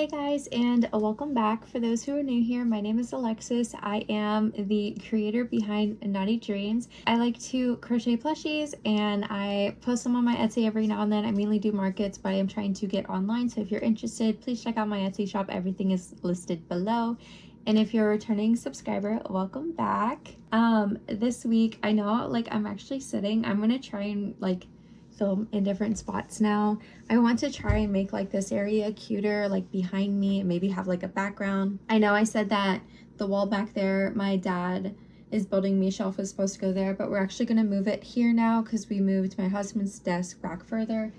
Hey guys, and welcome back. For those who are new here, my name is Alexis. I am the creator behind Naughty Dreams. I like to crochet plushies and I post them on my Etsy every now and then. I mainly do markets, but I am trying to get online. So if you're interested, please check out my Etsy shop. Everything is listed below. And if you're a returning subscriber, welcome back. This week, I know I'm actually sitting. I'm gonna try and film in different spots now. I want to try and make this area cuter, behind me, and maybe have a background. I know I said that the wall back there, my dad is building me a shelf, is supposed to go there, but we're actually going to move it here now because we moved my husband's desk back further,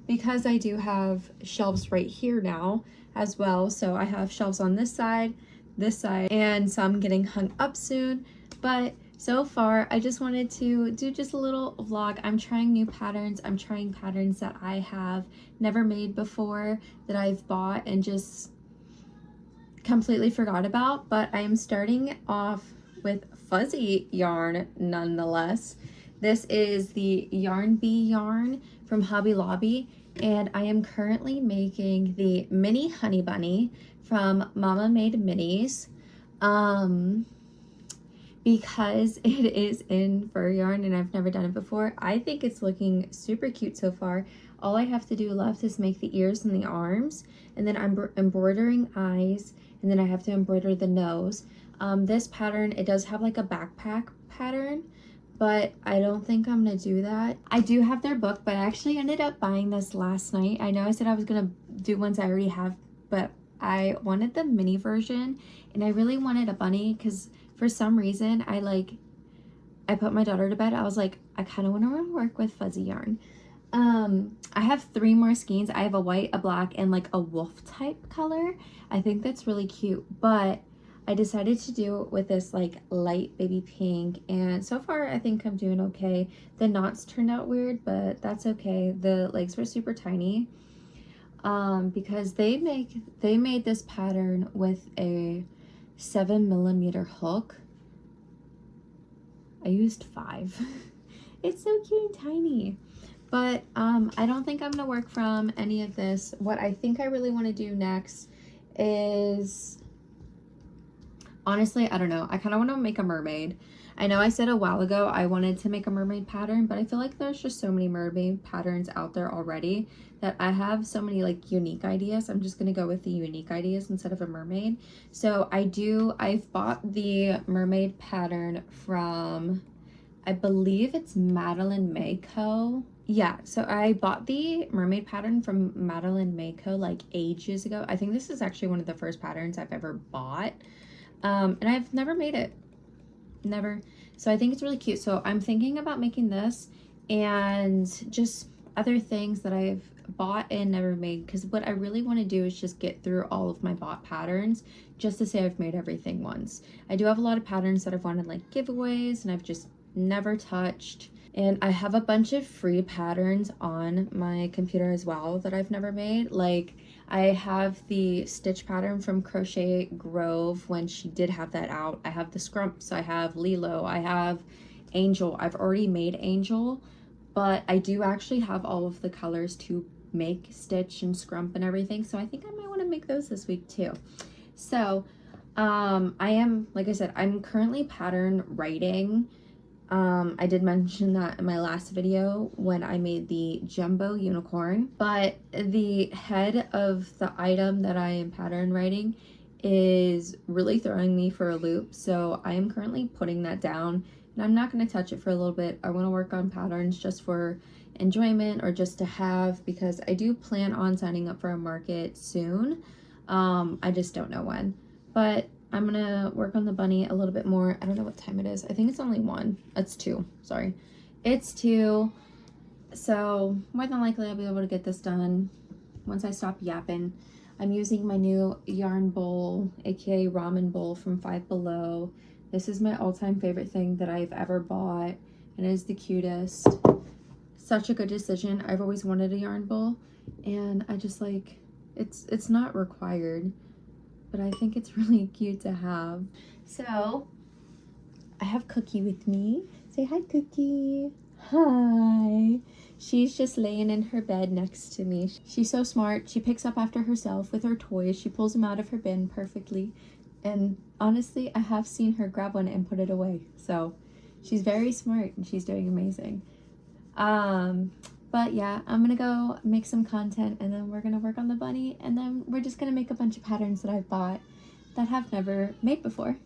because I do have shelves right here now as well. So I have shelves on this side, and some getting hung up soon. But so far, I just wanted to do just a little vlog. I'm trying new patterns. I'm trying patterns that I have never made before, that I've bought and just completely forgot about. But I am starting off with fuzzy yarn nonetheless. This is the Yarn Bee yarn from Hobby Lobby, and I am currently making the mini honey bunny from Mama Made Minis. Because it is in fur yarn and I've never done it before. I think it's looking super cute so far. All I have to do left is make the ears and the arms, and then I'm embroidering eyes, and then I have to embroider the nose. This pattern, it does have a backpack pattern, but I don't think I'm gonna do that. I do have their book, but I actually ended up buying this last night. I know I said I was gonna do ones I already have, but I wanted the mini version, and I really wanted a bunny because for some reason I put my daughter to bed. I was like, I kind of want to work with fuzzy yarn. I have 3 more skeins. I have a white, a black, and a wolf type color. I think that's really cute, but I decided to do it with this light baby pink, and so far I think I'm doing okay. The knots turned out weird, but that's okay. The legs were super tiny, because they made this pattern with a 7mm hook. I used 5. It's so cute and tiny. But I don't think I'm gonna work from any of this. What I think I really want to do next is, honestly, I don't know. I kind of want to make a mermaid. I know I said a while ago I wanted to make a mermaid pattern, but I feel like there's just so many mermaid patterns out there already that I have so many unique ideas. I'm just gonna go with the unique ideas instead of a mermaid. So I've bought the mermaid pattern from, I believe it's Madeline Mayco. Yeah, so I bought the mermaid pattern from Madeline Mayco ages ago. I think this is actually one of the first patterns I've ever bought. And I've never made it. Never. So I think it's really cute. So I'm thinking about making this and just other things that I've bought and never made, because what I really want to do is just get through all of my bought patterns just to say I've made everything once. I do have a lot of patterns that I've wanted giveaways and I've just never touched. And I have a bunch of free patterns on my computer as well that I've never made. I have the stitch pattern from Crochet Grove when she did have that out. I have the scrumps, I have Lilo, I have Angel. I've already made Angel, but I do actually have all of the colors to make stitch and scrump and everything. So I think I might want to make those this week too. So I am, like I said, I'm currently pattern writing. I did mention that in my last video when I made the jumbo unicorn, but the head of the item that I am pattern writing is really throwing me for a loop. So I am currently putting that down and I'm not going to touch it for a little bit. I want to work on patterns just for enjoyment or just to have, because I do plan on signing up for a market soon. I just don't know when, but I'm gonna work on the bunny a little bit more. I don't know what time it is. I think it's only 1. It's 2. Sorry. It's 2. So more than likely I'll be able to get this done once I stop yapping. I'm using my new yarn bowl, aka ramen bowl from Five Below. This is my all-time favorite thing that I've ever bought, and it is the cutest. Such a good decision. I've always wanted a yarn bowl, and I just it's not required, but I think it's really cute to have. So I have Cookie with me. Say hi, Cookie. Hi. She's just laying in her bed next to me. She's so smart. She picks up after herself with her toys. She pulls them out of her bin perfectly. And honestly, I have seen her grab one and put it away. So she's very smart and she's doing amazing. But yeah, I'm gonna go make some content and then we're gonna work on the bunny and then we're just gonna make a bunch of patterns that I've bought that have never made before.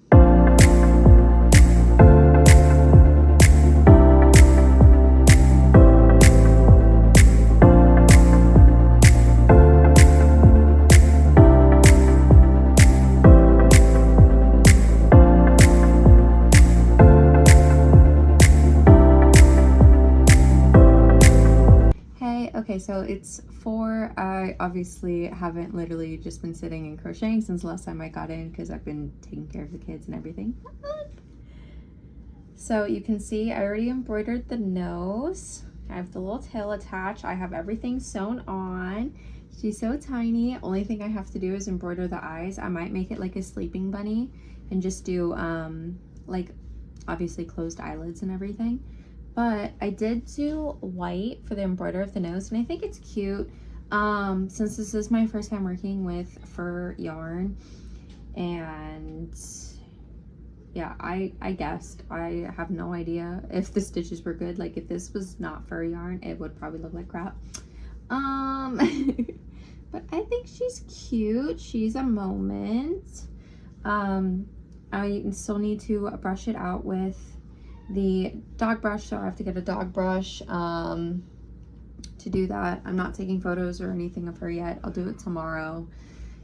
Okay, so it's 4. I obviously haven't literally just been sitting and crocheting since the last time I got in because I've been taking care of the kids and everything. So you can see I already embroidered the nose. I have the little tail attached. I have everything sewn on. She's so tiny. Only thing I have to do is embroider the eyes. I might make it like a sleeping bunny and just do like obviously closed eyelids and everything. But I did do white for the embroider of the nose, and I think it's cute. Since this is my first time working with fur yarn, and yeah, I guessed. I have no idea if the stitches were good. Like if this was not fur yarn, it would probably look like crap. But I think she's cute. She's a moment. I still need to brush it out with the dog brush, so I have to get a dog brush to do that. I'm not taking photos or anything of her yet. I'll do it tomorrow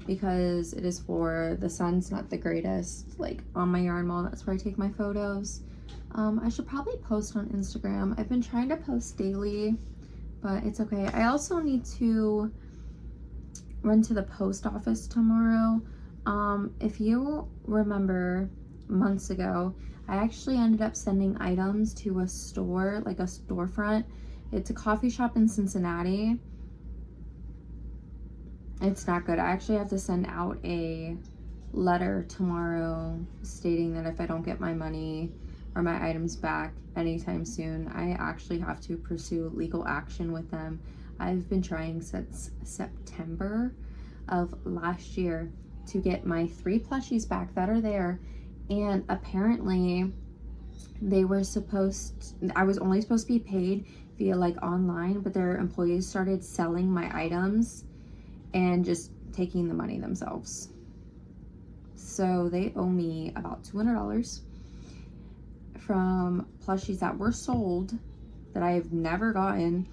because it is for the sun's not the greatest like on my yarn wall. That's where I take my photos. I should probably post on Instagram. I've been trying to post daily, but it's okay. I also need to run to the post office tomorrow. If you remember months ago, I actually ended up sending items to a store, like a storefront. It's a coffee shop in Cincinnati. It's not good. I actually have to send out a letter tomorrow stating that if I don't get my money or my items back anytime soon, I actually have to pursue legal action with them. I've been trying since September of last year to get my 3 plushies back that are there. And apparently they were I was only supposed to be paid via like online, but their employees started selling my items and just taking the money themselves. So they owe me about $200 from plushies that were sold that I've never gotten.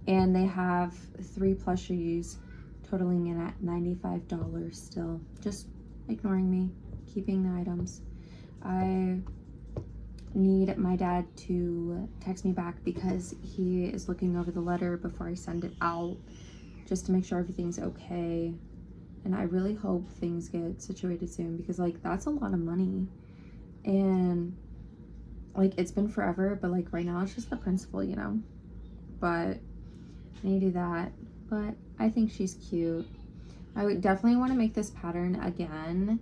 And they have 3 plushies totaling in at $95 still, just ignoring me, keeping the items. I need my dad to text me back because he is looking over the letter before I send it out just to make sure everything's okay. And I really hope things get situated soon because like that's a lot of money. And like it's been forever, but like right now it's just the principal, you know. But I need to do that. But I think she's cute. I would definitely want to make this pattern again,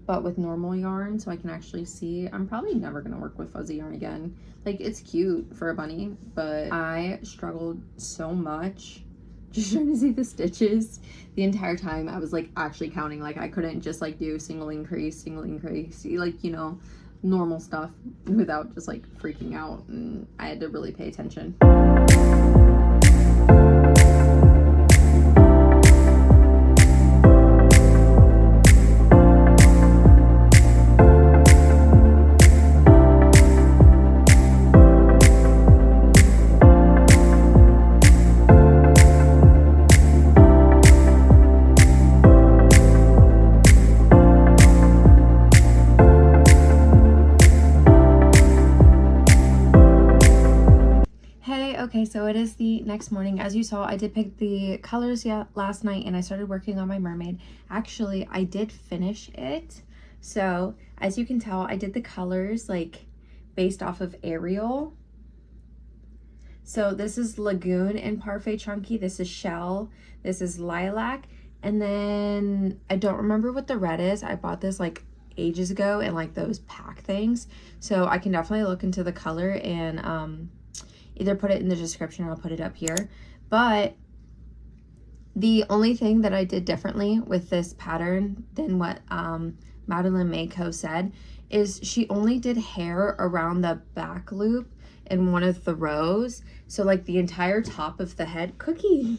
but with normal yarn so I can actually see. I'm probably never gonna work with fuzzy yarn again. Like it's cute for a bunny, but I struggled so much just trying to see the stitches the entire time. I was like actually counting. Like I couldn't just like do single increase, like, you know, normal stuff without just like freaking out, and I had to really pay attention. Okay, so it is the next morning. As you saw, I did pick the colors last night and I started working on my mermaid. Actually, I did finish it. So as you can tell, I did the colors like based off of Ariel. So this is Lagoon and Parfait Chunky. This is Shell. This is Lilac. And then I don't remember what the red is. I bought this like ages ago in like those pack things. So I can definitely look into the color and either put it in the description or I'll put it up here. But the only thing that I did differently with this pattern than what Madeline Mako said is she only did hair around the back loop in one of the rows. So like the entire top of the head, Cookie,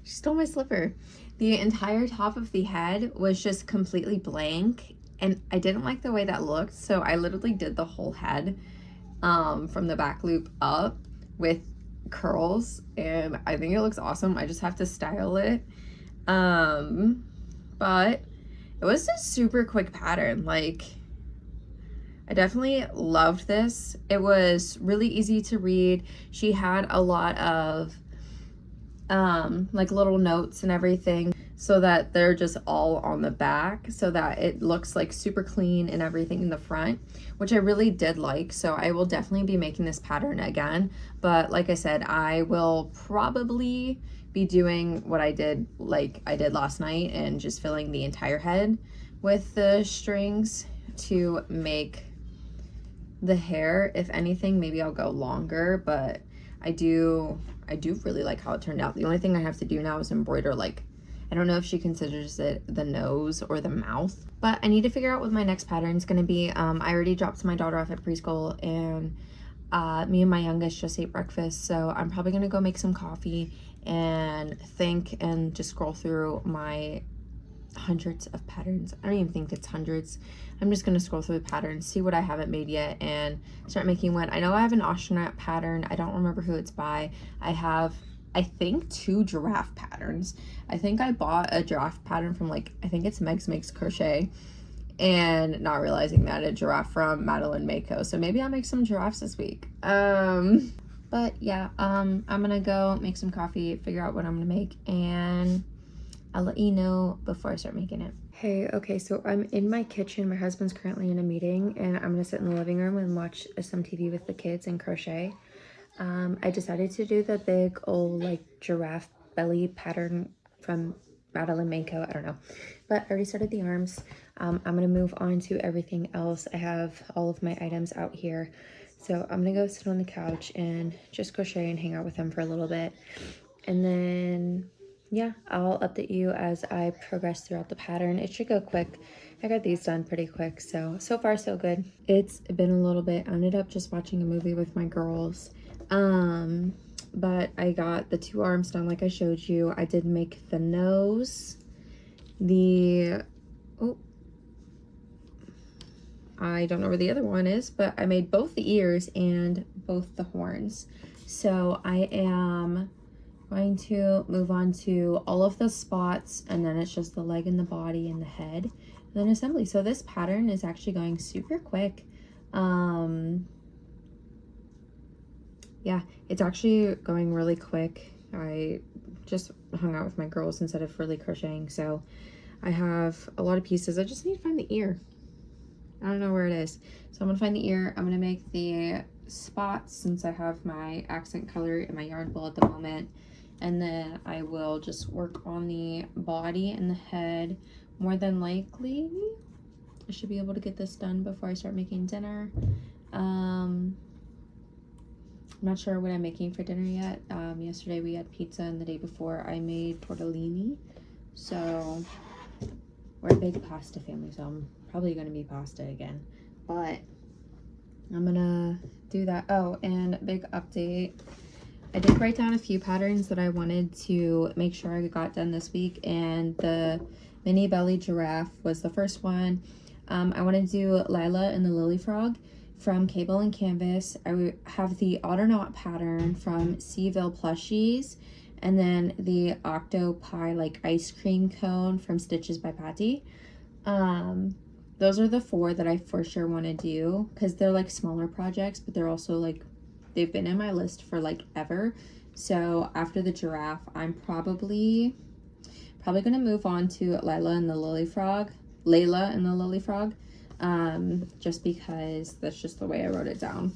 she stole my slipper. The entire top of the head was just completely blank, and I didn't like the way that looked. So I literally did the whole head from the back loop up with curls, and I think it looks awesome. I just have to style it. But it was a super quick pattern. Like, I definitely loved this. It was really easy to read. She had a lot of like little notes and everything, so that they're just all on the back, so that it looks like super clean and everything in the front, which I really did like. So I will definitely be making this pattern again, but like I said, I will probably be doing what I did last night and just filling the entire head with the strings to make the hair. If anything, maybe I'll go longer, but I do really like how it turned out. The only thing I have to do now is embroider, like, I don't know if she considers it the nose or the mouth, but I need to figure out what my next pattern is going to be. I already dropped my daughter off at preschool, and me and my youngest just ate breakfast, so I'm probably going to go make some coffee and think and just scroll through my hundreds of patterns. I don't even think it's hundreds. I'm just going to scroll through the patterns, see what I haven't made yet, and start making one. I know I have an astronaut pattern. I don't remember who it's by. I have, I think, 2 giraffe patterns. I think I bought a giraffe pattern from, like, I think it's Meg's Makes Crochet, and not realizing that a giraffe from Madeline Mako. So maybe I'll make some giraffes this week. But yeah, I'm gonna go make some coffee, figure out what I'm gonna make, and I'll let you know before I start making it. Hey, okay, so I'm in my kitchen. My husband's currently in a meeting, and I'm gonna sit in the living room and watch some TV with the kids and crochet. I decided to do the big old like giraffe belly pattern from Madeline Mako. I don't know, but I already started the arms. I'm gonna move on to everything else. I have all of my items out here, so I'm gonna go sit on the couch and just crochet and hang out with them for a little bit, and then yeah, I'll update you as I progress throughout the pattern. It should go quick. I got these done pretty quick, so far so good. It's been a little bit. I ended up just watching a movie with my girls, but I got the 2 arms done like I showed you. I did make the nose, I don't know where the other one is, but I made both the ears and both the horns. So I am going to move on to all of the spots, and then it's just the leg and the body and the head, and then assembly. So this pattern is actually going super quick. Yeah, it's actually going really quick. I just hung out with my girls instead of really crocheting, so I have a lot of pieces. I just need to find the ear. I don't know where it is. So I'm gonna find the ear. I'm gonna make the spots since I have my accent color in my yarn bowl at the moment. And then I will just work on the body and the head. More than likely, I should be able to get this done before I start making dinner. I'm not sure what I'm making for dinner yet. Yesterday we had pizza, and the day before I made tortellini. So we're a big pasta family, so I'm probably gonna be pasta again. But I'm gonna do that. Oh, and big update. I did write down a few patterns that I wanted to make sure I got done this week, and the mini belly giraffe was the first one. I want to do Lila and the Lily Frog from Cable and Canvas. I have the Autonaut pattern from Seaville Plushies, and then the Octopi like ice cream cone from Stitches by Patty. Those are the 4 that I for sure want to do, because they're like smaller projects, but they're also like, they've been in my list for like ever. So after the giraffe, I'm probably gonna move on to Layla and the Lily Frog, just because that's just the way I wrote it down.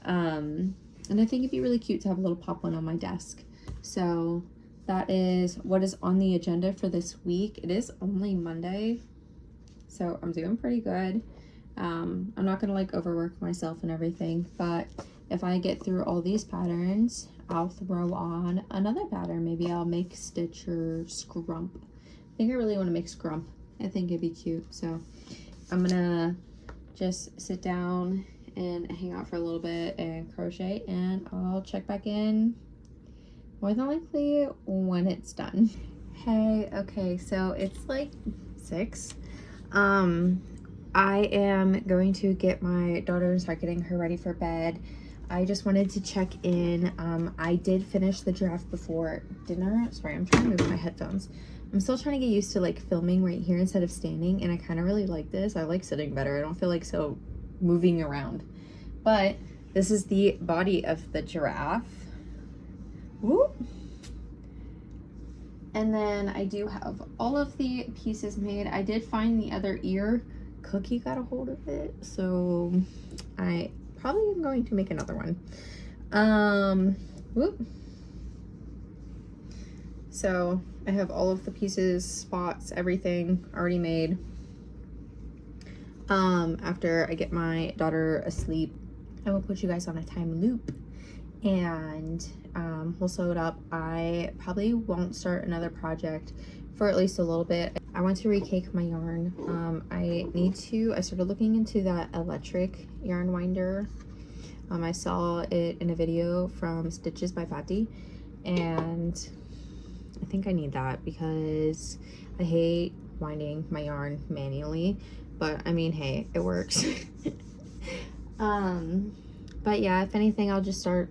And I think it'd be really cute to have a little pop one on my desk. So that is what is on the agenda for this week. It is only Monday, so I'm doing pretty good. I'm not gonna like overwork myself and everything, but if I get through all these patterns, I'll throw on another pattern. Maybe I'll make stitch or scrump. I think I really want to make scrump. I think it'd be cute. So I'm gonna just sit down and hang out for a little bit and crochet, and I'll check back in more than likely when it's done. Hey, okay, so it's like 6. I am going to get my daughter and start getting her ready for bed. I just wanted to check in. I did finish the giraffe before dinner. Sorry, I'm trying to move my headphones. I'm still trying to get used to like filming right here instead of standing, and I kind of really like this. I like sitting better. I don't feel like so moving around. But this is the body of the giraffe. Whoop. And then I do have all of the pieces made. I did find the other ear. Cookie got a hold of it, so I probably am going to make another one. Whoop. So I have all of the pieces, spots, everything already made. After I get my daughter asleep, I will put you guys on a time loop, and we'll sew it up. I probably won't start another project for at least a little bit. I want to recake my yarn. I started looking into that electric yarn winder. I saw it in a video from Stitches by Patty, and I think I need that because I hate winding my yarn manually, but I mean, hey, it works. But yeah, if anything, I'll just start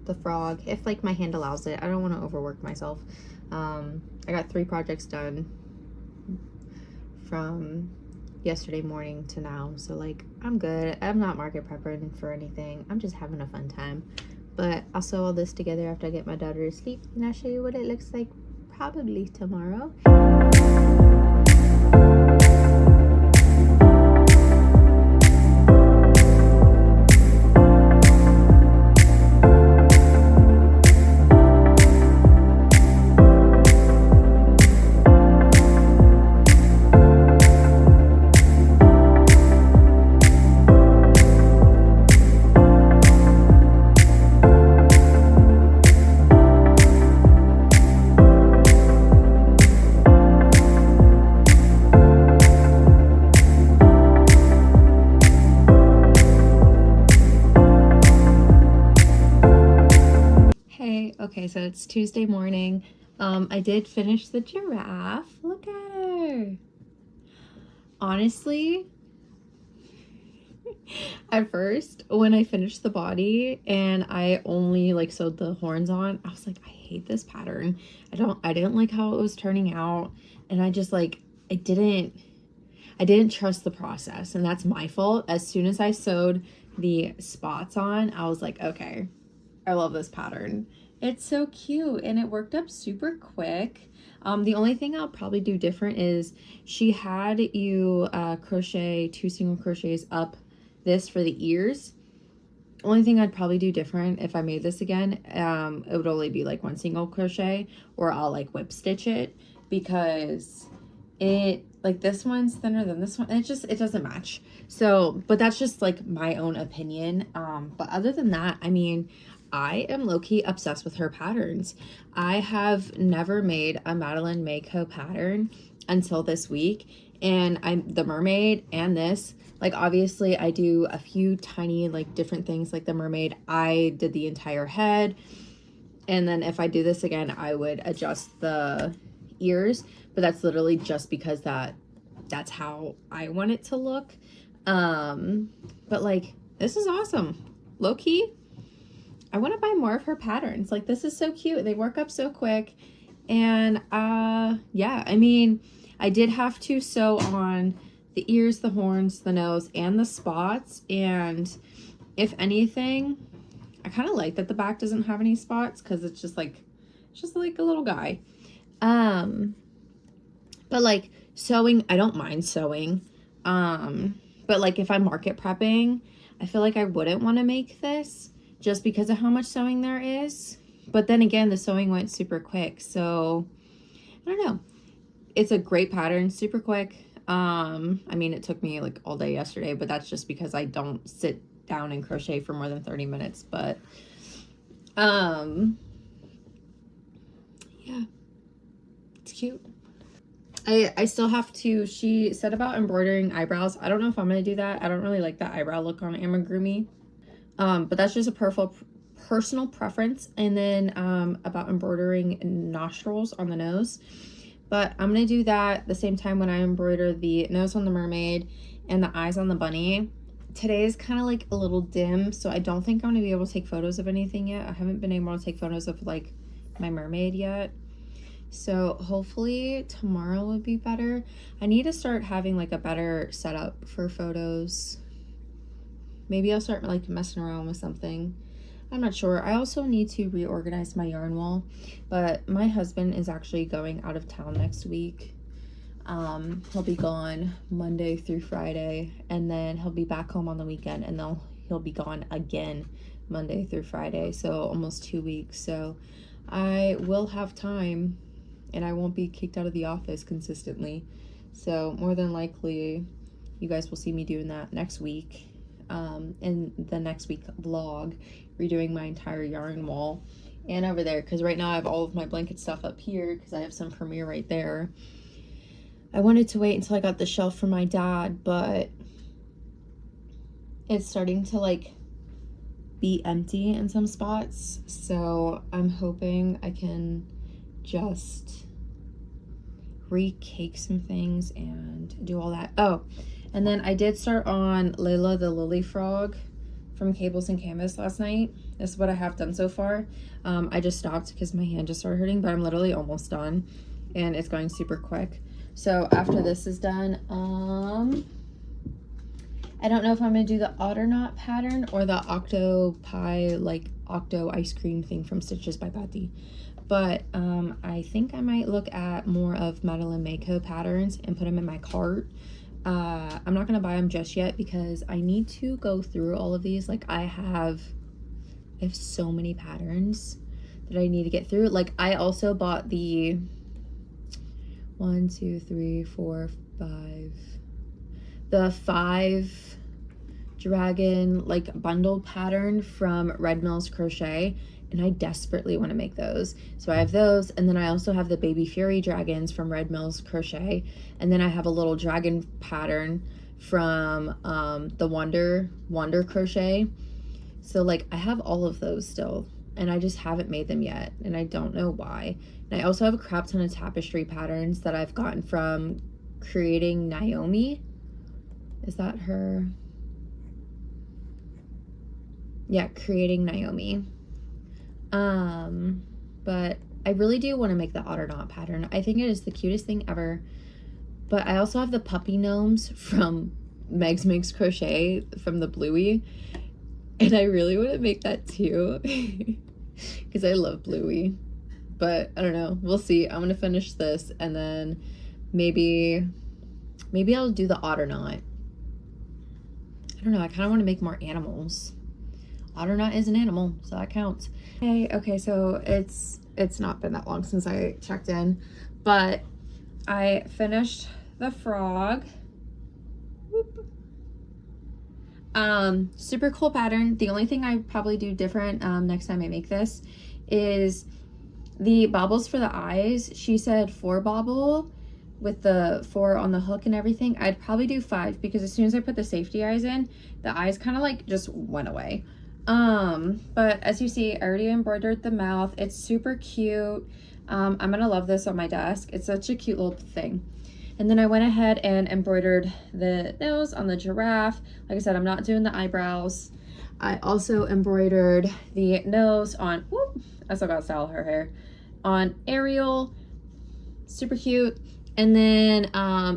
the frog if like my hand allows it. I don't want to overwork myself. I got 3 projects done from yesterday morning to now, so like I'm good. I'm not market prepping for anything. I'm just having a fun time. But I'll sew all this together after I get my daughter to sleep, and I'll show you what it looks like probably tomorrow. Okay, so it's Tuesday morning. I did finish the giraffe. Look at her. Honestly, at first, when I finished the body and I only like sewed the horns on, I was like, I hate this pattern. I didn't like how it was turning out, and I just like I didn't trust the process, and that's my fault. As soon as I sewed the spots on, I was like, okay, I love this pattern. It's so cute, and it worked up super quick. The only thing I'll probably do different is she had you crochet 2 single crochets up this for the ears. Only thing I'd probably do different if I made this again, it would only be like 1 single crochet, or I'll like whip stitch it, because it like this one's thinner than this one, and it doesn't match. So, but that's just like my own opinion. But other than that, I mean, I am low-key obsessed with her patterns. I have never made a Madeline Mayco pattern until this week, and the mermaid and this, like obviously I do a few tiny like different things. Like the mermaid, I did the entire head, and then if I do this again, I would adjust the ears, but that's literally just because that's how I want it to look. But like, this is awesome. Low-key, I want to buy more of her patterns. Like, this is so cute. They work up so quick. And yeah, I mean, I did have to sew on the ears, the horns, the nose, and the spots. And if anything, I kind of like that the back doesn't have any spots, because it's just like a little guy. But like sewing, I don't mind sewing. But like if I'm market prepping, I feel like I wouldn't want to make this, just because of how much sewing there is. But then again, the sewing went super quick, so I don't know. It's a great pattern, super quick. I mean, it took me like all day yesterday, but that's just because I don't sit down and crochet for more than 30 minutes, but yeah, it's cute. I still have to, she said about embroidering eyebrows. I don't know if I'm gonna do that. I don't really like that eyebrow look on amigurumi, but that's just a personal preference. And then about embroidering nostrils on the nose, but I'm gonna do that the same time when I embroider the nose on the mermaid and the eyes on the bunny. Today is kind of like a little dim, so I don't think I'm gonna be able to take photos of anything yet. I haven't been able to take photos of like my mermaid yet, so hopefully tomorrow would be better. I need to start having like a better setup for photos. Maybe I'll start like messing around with something. I'm not sure. I also need to reorganize my yarn wall, but my husband is actually going out of town next week. He'll be gone Monday through Friday, and then he'll be back home on the weekend, and then he'll be gone again Monday through Friday, so almost 2 weeks. So I will have time, and I won't be kicked out of the office consistently. So more than likely, you guys will see me doing that next week. In the next week vlog, redoing my entire yarn wall and over there, because right now I have all of my blanket stuff up here because I have some Premier right there. I wanted to wait until I got the shelf from my dad, but it's starting to like be empty in some spots, so I'm hoping I can just re-cake some things and do all that. Oh, and then I did start on Layla the Lily Frog from Cables and Canvas last night. This is what I have done so far. I just stopped because my hand just started hurting, but I'm literally almost done, and it's going super quick. So after this is done, I don't know if I'm gonna do the otter knot pattern or the octopi, like octo ice cream thing from Stitches by Betty. But I think I might look at more of Madeline Mako patterns and put them in my cart. I'm not gonna buy them just yet because I need to go through all of these. Like I have so many patterns that I need to get through. Like I also bought the 1, 2, 3, 4, 5, the 5 dragon like bundle pattern from Red Mills Crochet, and I desperately want to make those. So I have those, and then I also have the baby fury dragons from Red Mills Crochet, and then I have a little dragon pattern from the Wonder Crochet. So like I have all of those still, and I just haven't made them yet, and I don't know why. And I also have a crap ton of tapestry patterns that I've gotten from Creating Naomi. Is that her? Yeah, Creating Naomi. But I really do want to make the otter knot pattern. I think it is the cutest thing ever. But I also have the puppy gnomes from Meg's Makes Crochet from the Bluey, and I really want to make that too because I love Bluey. But I don't know, we'll see. I'm gonna finish this, and then maybe I'll do the otter knot. I don't know, I kind of want to make more animals. Otter knot is an animal, so that counts. Okay, so it's not been that long since I checked in, but I finished the frog. Whoop. Super cool pattern. The only thing I probably do different next time I make this is the bobbles for the eyes. She said 4 bobble with the 4 on the hook and everything. I'd probably do 5 because as soon as I put the safety eyes in, the eyes kind of like just went away. But as you see, I already embroidered the mouth. It's super cute. I'm gonna love this on my desk. It's such a cute little thing. And then I went ahead and embroidered the nose on the giraffe. Like I said, I'm not doing the eyebrows. I also embroidered the nose on, whoop, I still gotta style her hair, on Ariel. Super cute. And then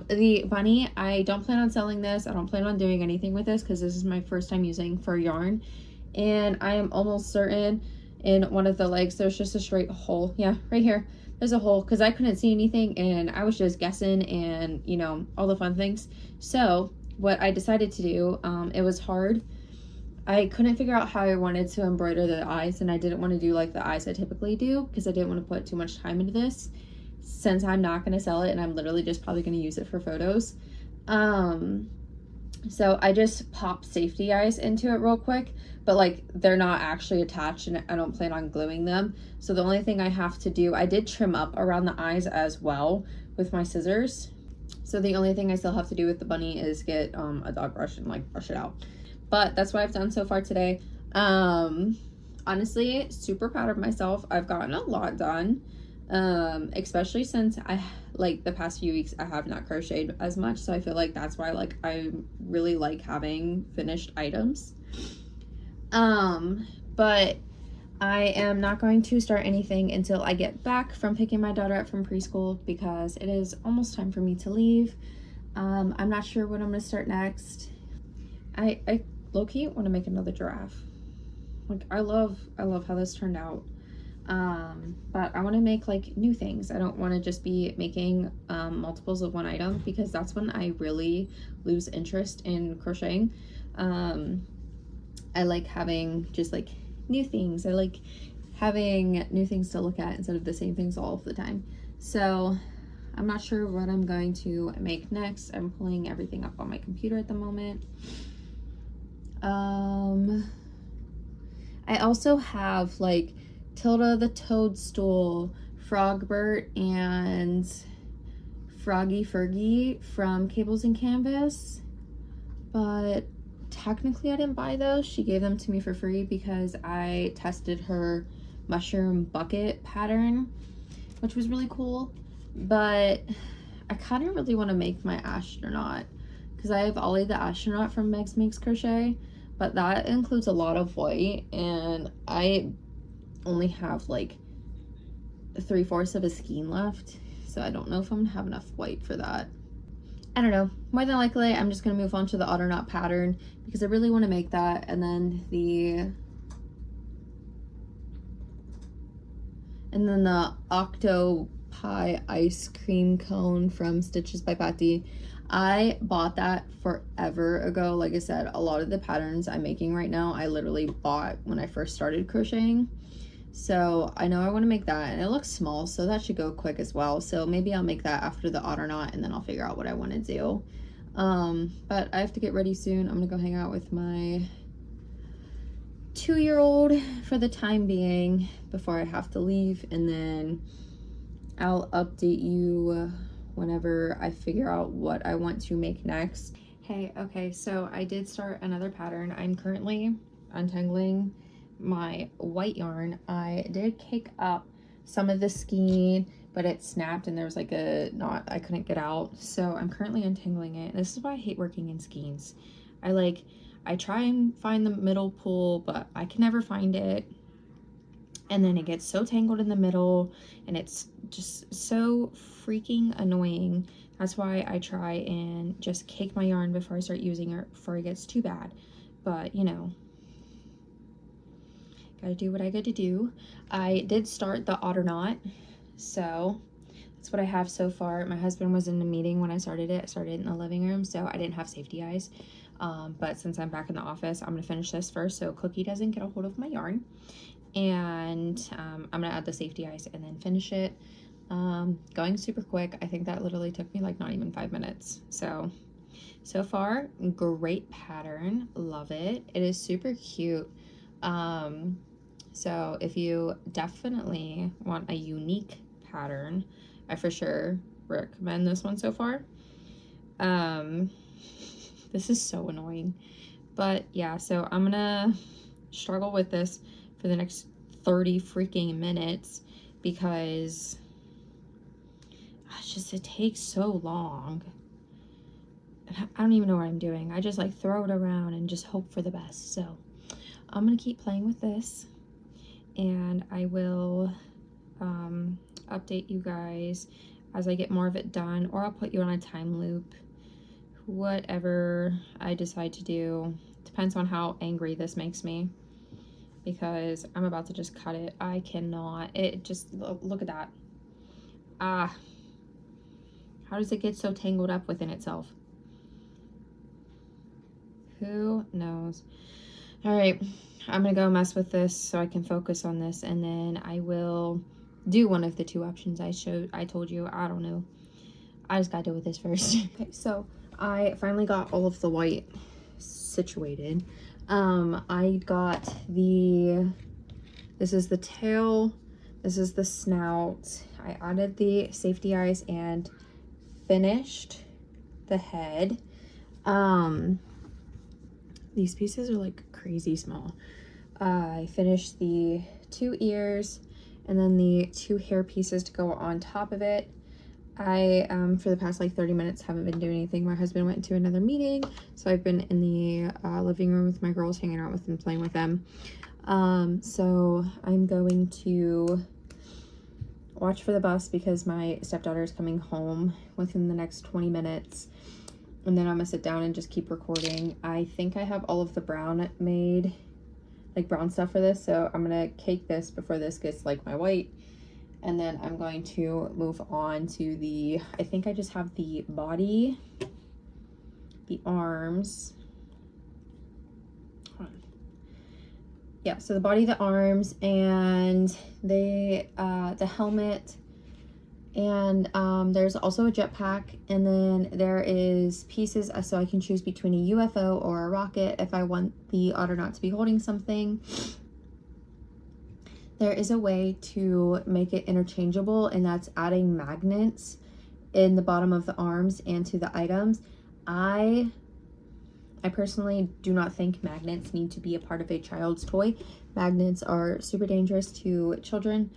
the bunny, I don't plan on selling this. I don't plan on doing anything with this because this is my first time using fur yarn. And I am almost certain in one of the legs there's just a straight hole. Yeah, right here. There's a hole because I couldn't see anything and I was just guessing and, you know, all the fun things. So what I decided to do, it was hard. I couldn't figure out how I wanted to embroider the eyes, and I didn't want to do like the eyes I typically do because I didn't want to put too much time into this since I'm not going to sell it and I'm literally just probably going to use it for photos. So I just pop safety eyes into it real quick, but like they're not actually attached and I don't plan on gluing them. So the only thing I have to do, I did trim up around the eyes as well with my scissors. So the only thing I still have to do with the bunny is get a dog brush and like brush it out. But that's what I've done so far today. Honestly, super proud of myself. I've gotten a lot done. Especially since I like the past few weeks I have not crocheted as much, so I feel like that's why like I really like having finished items. But I am not going to start anything until I get back from picking my daughter up from preschool because it is almost time for me to leave. I'm not sure what I'm gonna start next. I low-key want to make another giraffe. Like I love how this turned out. But I want to make like new things. I don't want to just be making multiples of one item because that's when I really lose interest in crocheting. I like having just like new things. I like having new things to look at instead of the same things all of the time. So I'm not sure what I'm going to make next. I'm pulling everything up on my computer at the moment. I also have like Tilda the Toadstool, Frogbert, and Froggy Fergie from Cables and Canvas, but technically I didn't buy those. She gave them to me for free because I tested her mushroom bucket pattern, which was really cool. But I kind of really want to make my astronaut because I have Ollie the astronaut from Meg's Makes Crochet, but that includes a lot of white and I only have like 3/4 of a skein left, so I don't know if I'm gonna have enough white for that. I don't know. More than likely I'm just gonna move on to the Otterknot pattern because I really want to make that, and then the Octo Pie ice cream cone from Stitches by Patty. I bought that forever ago. Like I said, a lot of the patterns I'm making right now I literally bought when I first started crocheting. So I know I want to make that, and it looks small, so that should go quick as well. So maybe I'll make that after the Otterknot, and then I'll figure out what I want to do. But I have to get ready soon. I'm gonna go hang out with my 2-year-old for the time being before I have to leave, and then I'll update you whenever I figure out what I want to make next. Hey, okay, so I did start another pattern. I'm currently untangling my white yarn. I did kick up some of the skein, but it snapped and there was like a knot I couldn't get out. So I'm currently untangling it. This is why I hate working in skeins. I try and find the middle pull, but I can never find it. And then it gets so tangled in the middle and it's just so freaking annoying. That's why I try and just cake my yarn before I start using it before it gets too bad. But you know, gotta do what I gotta do. I did start the Otterknot, so that's what I have so far. My husband was in the meeting when I started it. I started in the living room, so I didn't have safety eyes. But since I'm back in the office, I'm gonna finish this first so Cookie doesn't get a hold of my yarn. And I'm gonna add the safety eyes and then finish it. Going super quick. I think that literally took me like not even 5 minutes. So far, great pattern. Love it. It is super cute. So if you definitely want a unique pattern, I for sure recommend this one so far. This is so annoying, but yeah, so I'm gonna struggle with this for the next 30 freaking minutes because it takes so long. I don't even know what I'm doing. I just like throw it around and just hope for the best. So I'm gonna keep playing with this and I will update you guys as I get more of it done, or I'll put you on a time loop, whatever I decide to do. Depends on how angry this makes me because I'm about to just cut it. I cannot. It just, look at that. How does it get so tangled up within itself? Who knows? All right, I'm gonna go mess with this so I can focus on this, and then I will do one of the 2 options I told you. I don't know. I just gotta deal with this first. Okay, so I finally got all of the white situated. I got this is the tail, this is the snout. I added the safety eyes and finished the head. These pieces are like crazy small. I finished the 2 ears and then the 2 hair pieces to go on top of it. I for the past like 30 minutes haven't been doing anything. My husband went to another meeting, so I've been in the living room with my girls, hanging out with them, playing with them. So I'm going to watch for the bus because my stepdaughter is coming home within the next 20 minutes, and then I'm gonna sit down and just keep recording. I think I have all of the brown made, like brown stuff for this, so I'm gonna cake this before this gets like my white. And then I'm going to move on to the, I think I just have the body, the arms. Hold on. Yeah, so the body, the arms, and the helmet. And there's also a jetpack. And then there is pieces, so I can choose between a UFO or a rocket if I want the Otternaut to be holding something. There is a way to make it interchangeable, and that's adding magnets in the bottom of the arms and to the items. I personally do not think magnets need to be a part of a child's toy. Magnets are super dangerous to children,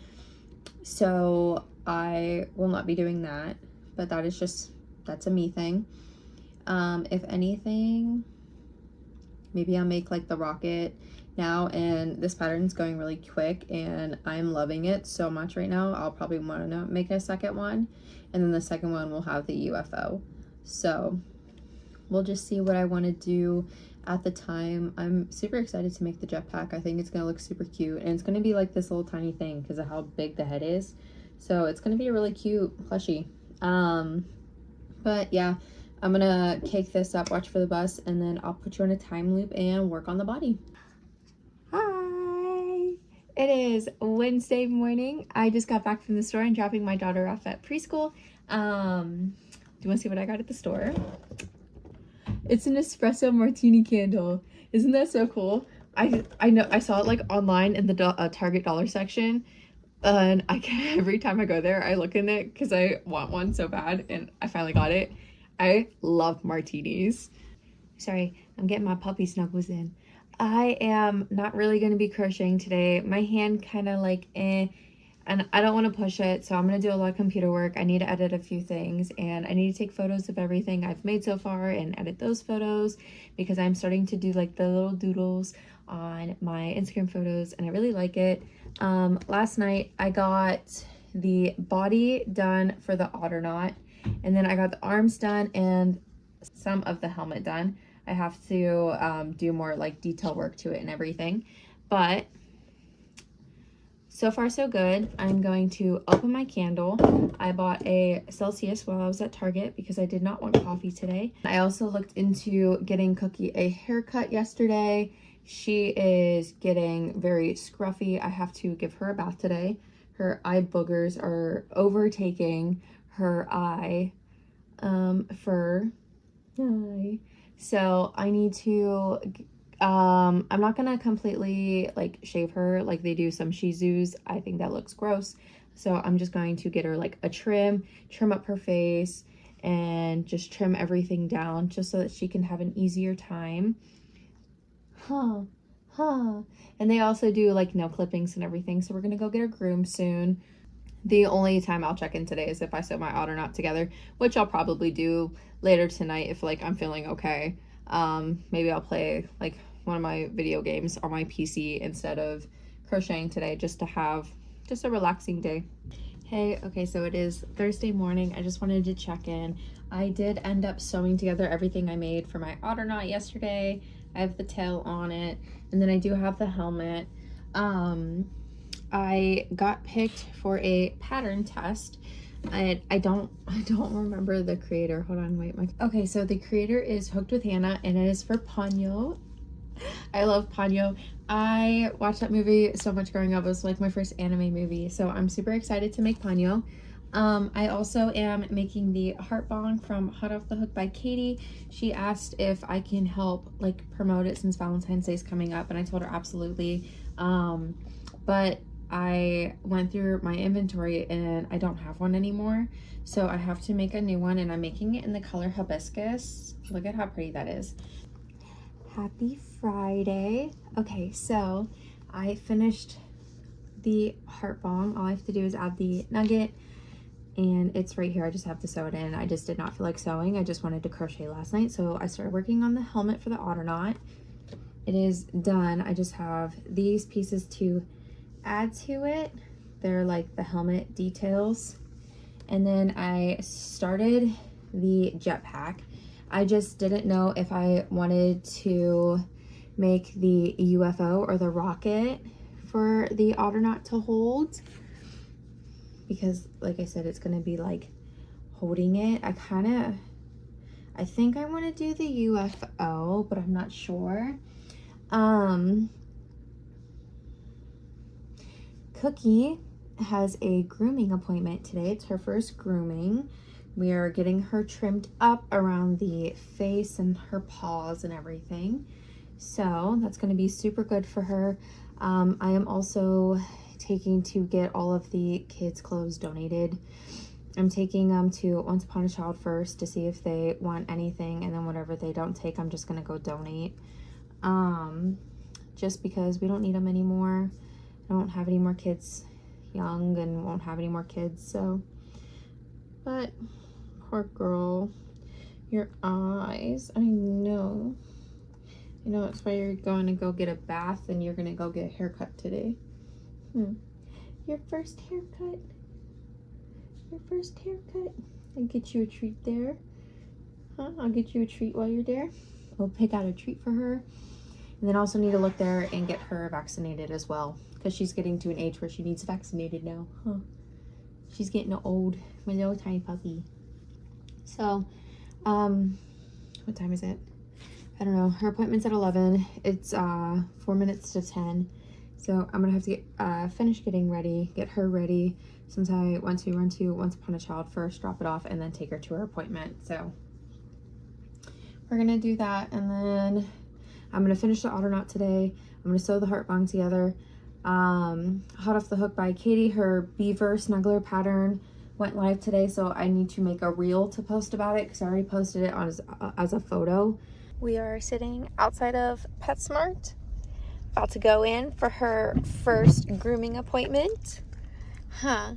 so I will not be doing that, but that's a me thing. If anything, maybe I'll make like the rocket now, and this pattern's going really quick and I'm loving it so much right now. I'll probably want to make a second one, and then the second one will have the UFO. So we'll just see what I want to do at the time. I'm super excited to make the jetpack. I think it's going to look super cute, and it's going to be like this little tiny thing because of how big the head is. So it's going to be a really cute plushie. But yeah, I'm gonna cake this up, watch for the bus, and then I'll put you on a time loop and work on the body. Hi! It is Wednesday morning. I just got back from the store and dropping my daughter off at preschool. Do you want to see what I got at the store? It's an espresso martini candle. Isn't that so cool? I know I saw it like online in the Target dollar section, and every time I go there I look in it because I want one so bad, and I finally got it. I love martinis. Sorry, I'm getting my puppy snuggles in. I am not really going to be crocheting today. My hand kind of like and I don't want to push it, so I'm going to do a lot of computer work. I need to edit a few things, and I need to take photos of everything I've made so far and edit those photos because I'm starting to do like the little doodles on my Instagram photos, and I really like it. Last night I got the body done for the Otternaut, and then I got the arms done and some of the helmet done. I have to do more like detail work to it and everything, but so far so good. I'm going to open my candle. I bought a Celsius while I was at Target because I did not want coffee today. I also looked into getting Cookie a haircut yesterday. She is getting very scruffy. I have to give her a bath today. Her eye boogers are overtaking her eye fur. Hi. So I need to, I'm not gonna completely like shave her like they do some Shih Tzus. I think that looks gross. So I'm just going to get her like a trim up her face, and just trim everything down just so that she can have an easier time. And they also do like nail clippings and everything. So we're gonna go get her groomed soon. The only time I'll check in today is if I sew my Otternaut together, which I'll probably do later tonight if like I'm feeling okay. Maybe I'll play like one of my video games on my PC instead of crocheting today, just to have just a relaxing day. Hey, okay, so it is Thursday morning. I just wanted to check in. I did end up sewing together everything I made for my Otternaut yesterday. I have the tail on it, and then I do have the helmet. I got picked for a pattern test. I don't remember the creator. Hold on, wait. Okay, so the creator is Hooked with Hannah, and it is for Ponyo. I love Ponyo. I watched that movie so much growing up. It was like my first anime movie, so I'm super excited to make Ponyo. I also am making the heart bong from Hot Off the Hook by Katie. She asked if I can help like promote it since Valentine's Day is coming up, and I told her absolutely. But I went through my inventory and I don't have one anymore, so I have to make a new one, and I'm making it in the color hibiscus. Look at how pretty that is. Happy Friday. Okay, so I finished the heart bong. All I have to do is add the nugget, and it's right here. I just have to sew it in. I just did not feel like sewing. I just wanted to crochet last night, so I started working on the helmet for the otter knot. It is done. I just have these pieces to add to it. They're like the helmet details. And then I started the jetpack. I just didn't know if I wanted to make the UFO or the rocket for the otter knot to hold, because like I said, it's gonna be like holding it. I think I want to do the UFO, but I'm not sure. Cookie has a grooming appointment today. It's her first grooming. We are getting her trimmed up around the face and her paws and everything. So that's going to be super good for her. I am also taking to get all of the kids' clothes donated. I'm taking them to Once Upon a Child first to see if they want anything, and then whatever they don't take, I'm just going to go donate. Just because we don't need them anymore. I don't have any more kids young and won't have any more kids, so. But poor girl, your eyes. I know it's why you're going to go get a bath and you're going to go get a haircut today. Your first haircut. I'll get you a treat there. I'll get you a treat while you're there. We'll pick out a treat for her. And then also need to look there and get her vaccinated as well, because she's getting to an age where she needs vaccinated now. She's getting old, my little tiny puppy. So, what time is it? I don't know. Her appointment's at 11. It's 4 minutes to 10. So I'm gonna have to get finish getting ready, get her ready, since I want to run to Once Upon a Child first, drop it off, and then take her to her appointment. So we're gonna do that, and then I'm gonna finish the otter knot today. I'm gonna sew the heart bong together. Hot Off the Hook by Katie, her beaver snuggler pattern went live today, so I need to make a reel to post about it because I already posted it as a photo. We are sitting outside of PetSmart, about to go in for her first grooming appointment. Hi,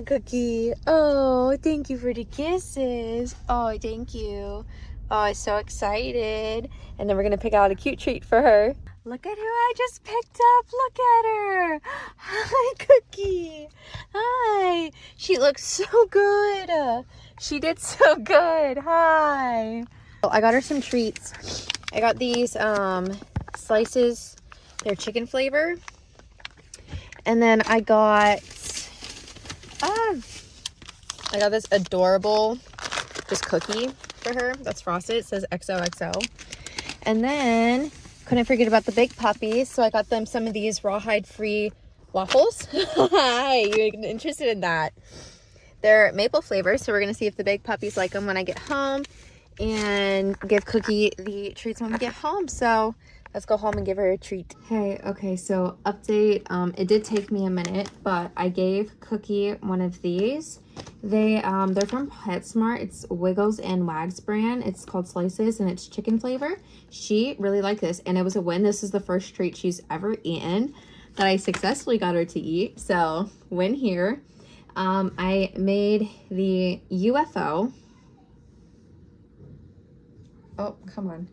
Cookie. Oh, thank you for the kisses. Oh, thank you. Oh, I'm so excited. And then we're gonna pick out a cute treat for her. Look at who I just picked up. Look at her. Hi, Cookie. Hi. She looks so good. She did so good. Hi. I got her some treats. I got these slices. They're chicken flavor. And then I got this adorable just cookie for her that's frosted. It says XOXO. And then couldn't forget about the big puppies, so I got them some of these rawhide free waffles. Hi, you're interested in that? They're maple flavor, so we're gonna see if the big puppies like them when I get home, and give Cookie the treats when we get home. So let's go home and give her a treat. Hey, okay, so update. It did take me a minute, but I gave Cookie one of these. They're from PetSmart. It's Wiggles and Wags brand. It's called Slices, and it's chicken flavor. She really liked this, and it was a win. This is the first treat she's ever eaten that I successfully got her to eat. So win here. I made the UFO. Oh, come on.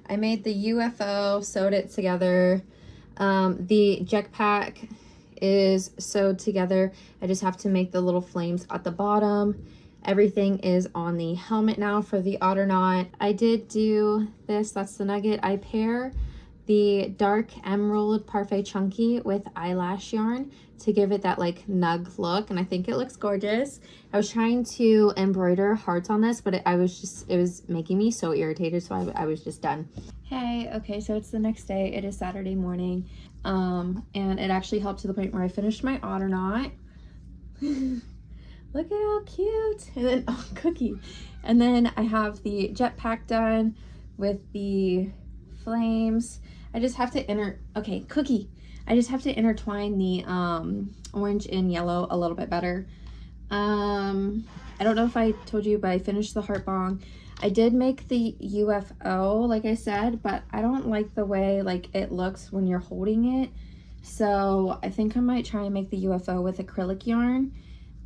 I made the UFO, sewed it together. The jetpack is sewed together. I just have to make the little flames at the bottom. Everything is on the helmet now for the otter knot. I did do this. That's the nugget. I pair the dark emerald parfait chunky with eyelash yarn to give it that like nug look, and I think it looks gorgeous. I was trying to embroider hearts on this, but it was making me so irritated, so I was just done. Hey, okay, so it's the next day. It is Saturday morning, and it actually helped to the point where I finished my otter knot. Look at how cute. And then, oh, Cookie. And then I have the jetpack done with the flames. I just have to okay, Cookie. I just have to intertwine the orange and yellow a little bit better. I don't know if I told you, but I finished the heart bong. I did make the UFO, like I said, but I don't like the way like it looks when you're holding it. So I think I might try and make the UFO with acrylic yarn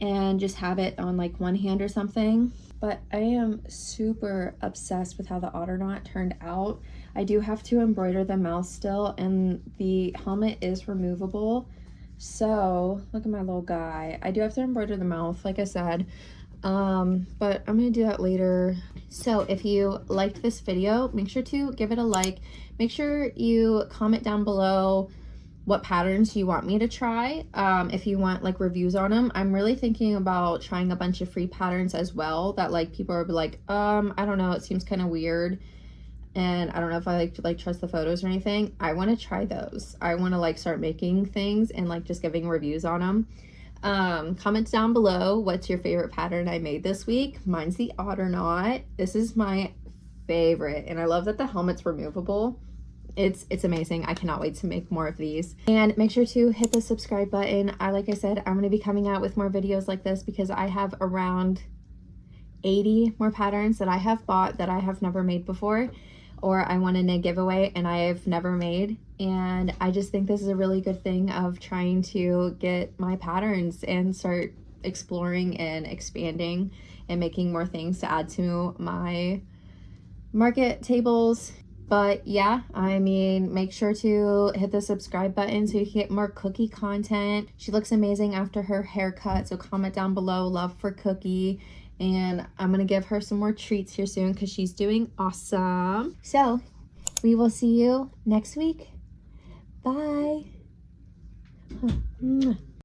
and just have it on like one hand or something. But I am super obsessed with how the otter knot turned out. I do have to embroider the mouth still, and the helmet is removable. So look at my little guy. I do have to embroider the mouth, like I said, but I'm gonna do that later. So if you liked this video, make sure to give it a like. Make sure you comment down below what patterns you want me to try. If you want like reviews on them. I'm really thinking about trying a bunch of free patterns as well that like people are like, I don't know, it seems kind of weird and I don't know if I like trust the photos or anything. I want to try those. I want to like start making things and like just giving reviews on them. Comment down below what's your favorite pattern I made this week. Mine's the otter knot. This is my favorite, and I love that the helmet's removable. It's amazing. I cannot wait to make more of these. And make sure to hit the subscribe button. Like I said, I'm going to be coming out with more videos like this because I have around 80 more patterns that I have bought that I have never made before, or I want in a giveaway and I've never made. And I just think this is a really good thing of trying to get my patterns and start exploring and expanding and making more things to add to my market tables. But yeah, I mean, make sure to hit the subscribe button so you can get more Cookie content. She looks amazing after her haircut, so comment down below love for Cookie. And I'm gonna give her some more treats here soon because she's doing awesome. So we will see you next week. Bye.